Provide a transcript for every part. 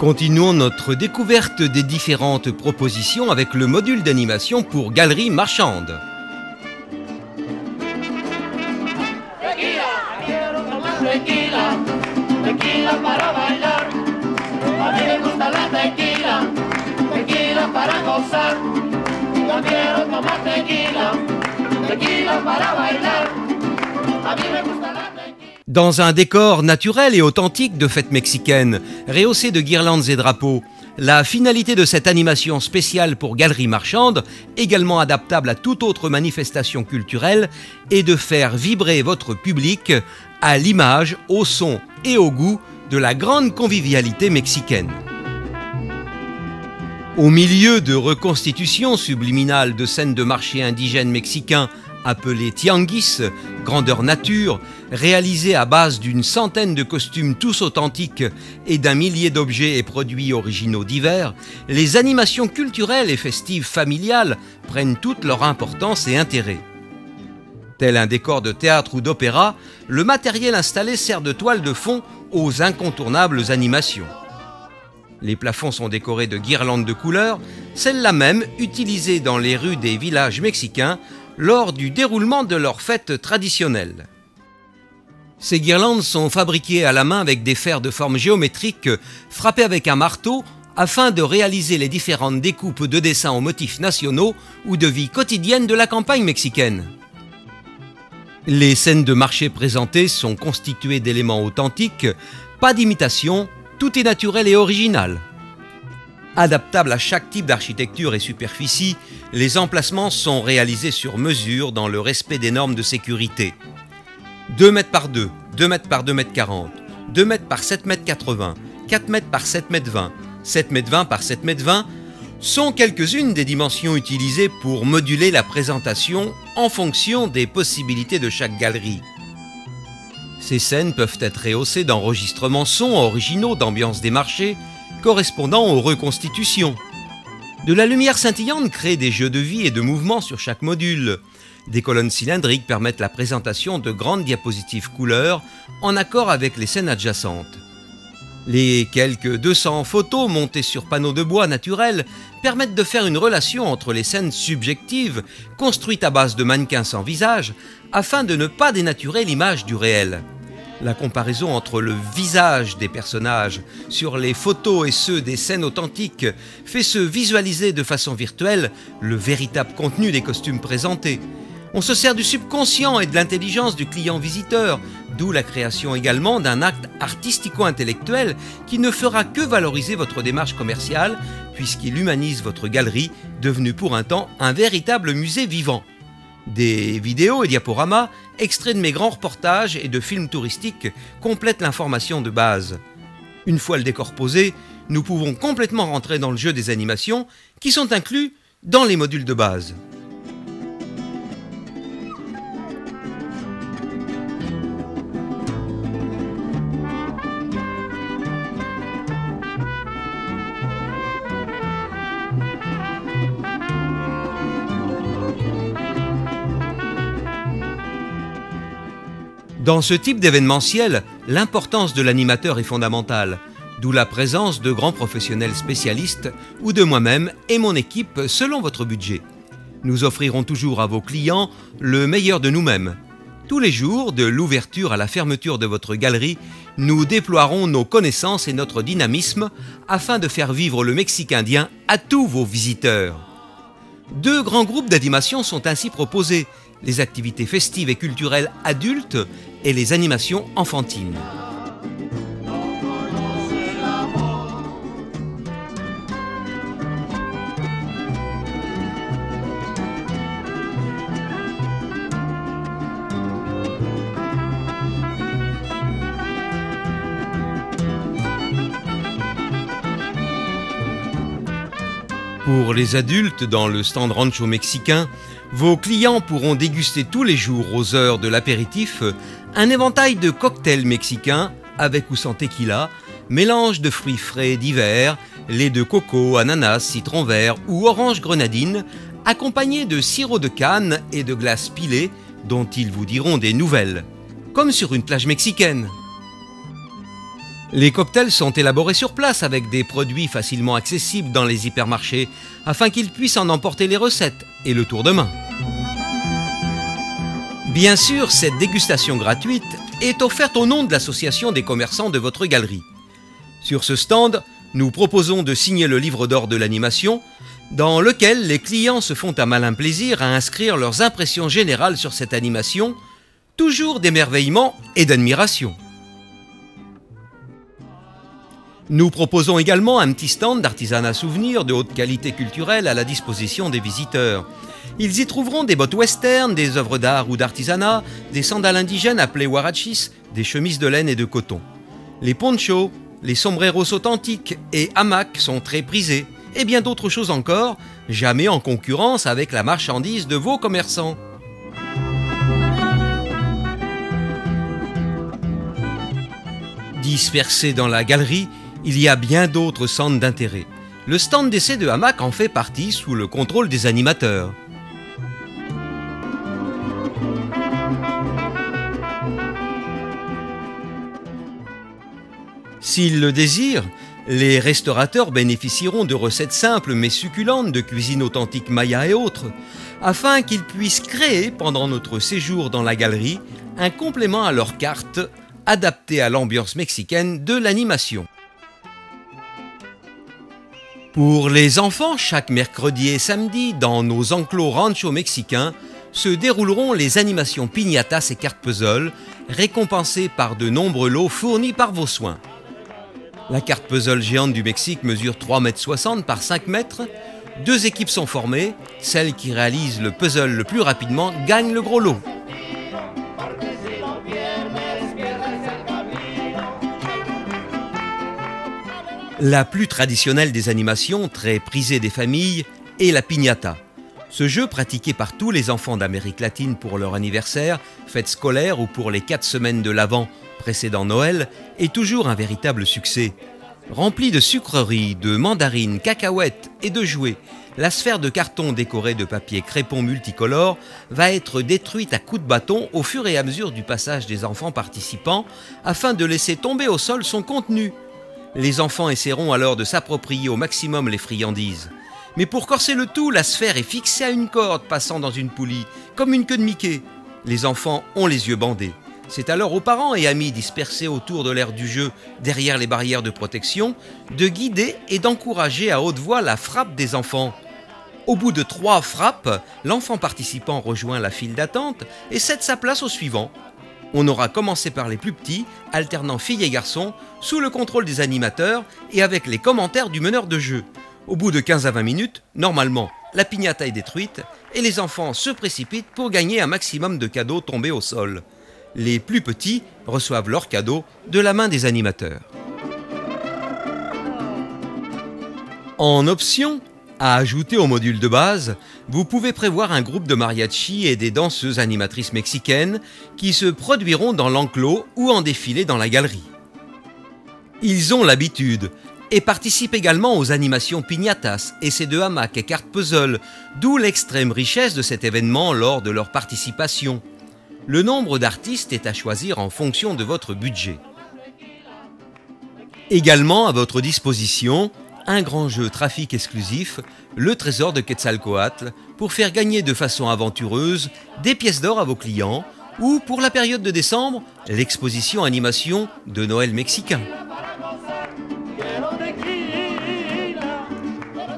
Continuons notre découverte des différentes propositions avec le module d'animation pour galeries marchandes. Tequila, tequila para bailar. A mí me gusta la tequila, tequila para gozar. Yo quiero tomar tequila, tequila para bailar. A mí me gusta la tequila. Dans un décor naturel et authentique de fête mexicaine, rehaussé de guirlandes et drapeaux, la finalité de cette animation spéciale pour galeries marchandes, également adaptable à toute autre manifestation culturelle, est de faire vibrer votre public à l'image, au son et au goût de la grande convivialité mexicaine. Au milieu de reconstitutions subliminales de scènes de marché indigènes mexicains appelées tianguis, grandeur nature, réalisées à base d'une centaine de costumes tous authentiques et d'un millier d'objets et produits originaux divers, les animations culturelles et festives familiales prennent toute leur importance et intérêt. Tel un décor de théâtre ou d'opéra, le matériel installé sert de toile de fond aux incontournables animations. Les plafonds sont décorés de guirlandes de couleurs, celles-là même utilisées dans les rues des villages mexicains lors du déroulement de leurs fêtes traditionnelles. Ces guirlandes sont fabriquées à la main avec des fers de forme géométrique frappés avec un marteau afin de réaliser les différentes découpes de dessins aux motifs nationaux ou de vie quotidienne de la campagne mexicaine. Les scènes de marché présentées sont constituées d'éléments authentiques, pas d'imitation, tout est naturel et original. Adaptables à chaque type d'architecture et superficie, les emplacements sont réalisés sur mesure dans le respect des normes de sécurité. 2 mètres par 2, 2 mètres par 2 mètres 40, 2 mètres par 7 mètres 80, 4 mètres par 7 mètres 20, 7 mètres 20 par 7 mètres 20 sont quelques-unes des dimensions utilisées pour moduler la présentation en fonction des possibilités de chaque galerie. Ces scènes peuvent être rehaussées d'enregistrements son originaux d'ambiance des marchés correspondant aux reconstitutions. De la lumière scintillante crée des jeux de vie et de mouvement sur chaque module. Des colonnes cylindriques permettent la présentation de grandes diapositives couleurs en accord avec les scènes adjacentes. Les quelques 200 photos montées sur panneaux de bois naturels permettent de faire une relation entre les scènes subjectives construites à base de mannequins sans visage afin de ne pas dénaturer l'image du réel. La comparaison entre le visage des personnages sur les photos et ceux des scènes authentiques fait se visualiser de façon virtuelle le véritable contenu des costumes présentés. On se sert du subconscient et de l'intelligence du client visiteur, d'où la création également d'un acte artistico-intellectuel qui ne fera que valoriser votre démarche commerciale puisqu'il humanise votre galerie, devenue pour un temps un véritable musée vivant. Des vidéos et diaporamas, extraits de mes grands reportages et de films touristiques complètent l'information de base. Une fois le décor posé, nous pouvons complètement rentrer dans le jeu des animations qui sont inclus dans les modules de base. Dans ce type d'événementiel, l'importance de l'animateur est fondamentale, d'où la présence de grands professionnels spécialistes ou de moi-même et mon équipe selon votre budget. Nous offrirons toujours à vos clients le meilleur de nous-mêmes. Tous les jours, de l'ouverture à la fermeture de votre galerie, nous déploierons nos connaissances et notre dynamisme afin de faire vivre le Mexique indien à tous vos visiteurs. 2 grands groupes d'animation sont ainsi proposés, les activités festives et culturelles adultes et les animations enfantines. Pour les adultes, dans le stand rancho mexicain, vos clients pourront déguster tous les jours aux heures de l'apéritif un éventail de cocktails mexicains avec ou sans tequila, mélange de fruits frais divers, lait de coco, ananas, citron vert ou orange grenadine, accompagnés de sirop de canne et de glace pilée dont ils vous diront des nouvelles, comme sur une plage mexicaine. Les cocktails sont élaborés sur place avec des produits facilement accessibles dans les hypermarchés afin qu'ils puissent en emporter les recettes et le tour de main. Bien sûr, cette dégustation gratuite est offerte au nom de l'association des commerçants de votre galerie. Sur ce stand, nous proposons de signer le livre d'or de l'animation, dans lequel les clients se font un malin plaisir à inscrire leurs impressions générales sur cette animation, toujours d'émerveillement et d'admiration. Nous proposons également un petit stand d'artisanat souvenir de haute qualité culturelle à la disposition des visiteurs. Ils y trouveront des bottes western, des œuvres d'art ou d'artisanat, des sandales indigènes appelées huarachis, des chemises de laine et de coton. Les ponchos, les sombreros authentiques et hamacs sont très prisés, et bien d'autres choses encore, jamais en concurrence avec la marchandise de vos commerçants. Dispersés dans la galerie, il y a bien d'autres centres d'intérêt. Le stand d'essai de hamac en fait partie sous le contrôle des animateurs. S'ils le désirent, les restaurateurs bénéficieront de recettes simples mais succulentes de cuisine authentique maya et autres, afin qu'ils puissent créer pendant notre séjour dans la galerie un complément à leur carte adapté à l'ambiance mexicaine de l'animation. Pour les enfants, chaque mercredi et samedi, dans nos enclos rancho mexicains, se dérouleront les animations piñatas et cartes puzzle, récompensées par de nombreux lots fournis par vos soins. La carte puzzle géante du Mexique mesure 3,60 m par 5 mètres. 2 équipes sont formées. Celle qui réalise le puzzle le plus rapidement gagne le gros lot. La plus traditionnelle des animations, très prisée des familles, est la piñata. Ce jeu, pratiqué par tous les enfants d'Amérique latine pour leur anniversaire, fête scolaire ou pour les 4 semaines de l'Avent précédant Noël, est toujours un véritable succès. Remplie de sucreries, de mandarines, cacahuètes et de jouets, la sphère de carton décorée de papier crépon multicolore va être détruite à coups de bâton au fur et à mesure du passage des enfants participants afin de laisser tomber au sol son contenu. Les enfants essaieront alors de s'approprier au maximum les friandises. Mais pour corser le tout, la sphère est fixée à une corde passant dans une poulie, comme une queue de Mickey. Les enfants ont les yeux bandés. C'est alors aux parents et amis dispersés autour de l'aire du jeu, derrière les barrières de protection, de guider et d'encourager à haute voix la frappe des enfants. Au bout de 3 frappes, l'enfant participant rejoint la file d'attente et cède sa place au suivant. On aura commencé par les plus petits, alternant filles et garçons, sous le contrôle des animateurs et avec les commentaires du meneur de jeu. Au bout de 15 à 20 minutes, normalement, la piñata est détruite et les enfants se précipitent pour gagner un maximum de cadeaux tombés au sol. Les plus petits reçoivent leurs cadeaux de la main des animateurs. En option, à ajouter au module de base, vous pouvez prévoir un groupe de mariachi et des danseuses animatrices mexicaines qui se produiront dans l'enclos ou en défilé dans la galerie. Ils ont l'habitude et participent également aux animations piñatas, essais de hamac et cartes puzzle, d'où l'extrême richesse de cet événement lors de leur participation. Le nombre d'artistes est à choisir en fonction de votre budget. Également à votre disposition, un grand jeu trafic exclusif, le trésor de Quetzalcoatl, pour faire gagner de façon aventureuse des pièces d'or à vos clients, ou pour la période de décembre, l'exposition animation de Noël mexicain.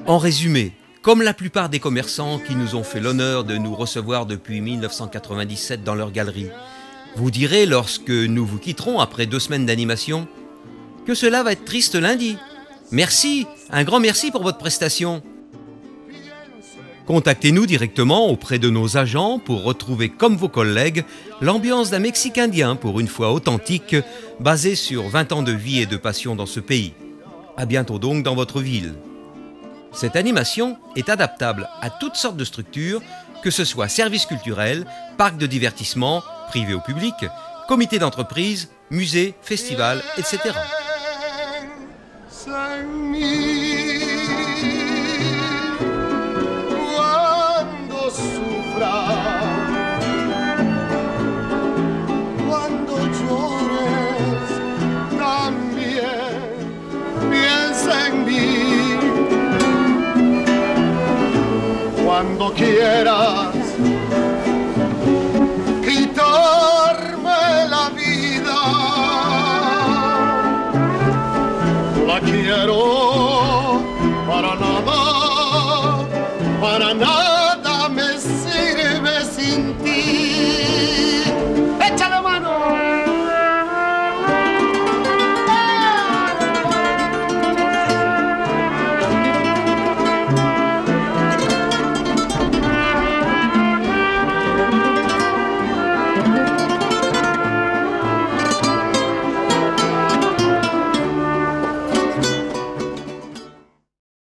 En résumé, comme la plupart des commerçants qui nous ont fait l'honneur de nous recevoir depuis 1997 dans leur galerie, vous direz lorsque nous vous quitterons après 2 semaines d'animation que cela va être triste lundi. Merci, un grand merci pour votre prestation. Contactez-nous directement auprès de nos agents pour retrouver comme vos collègues l'ambiance d'un Mexique indien pour une fois authentique, basée sur 20 ans de vie et de passion dans ce pays. À bientôt donc dans votre ville. Cette animation est adaptable à toutes sortes de structures, que ce soit services culturels, parcs de divertissement, privés ou publics, comités d'entreprise, musées, festivals, etc. Cuando llores también cuando quieras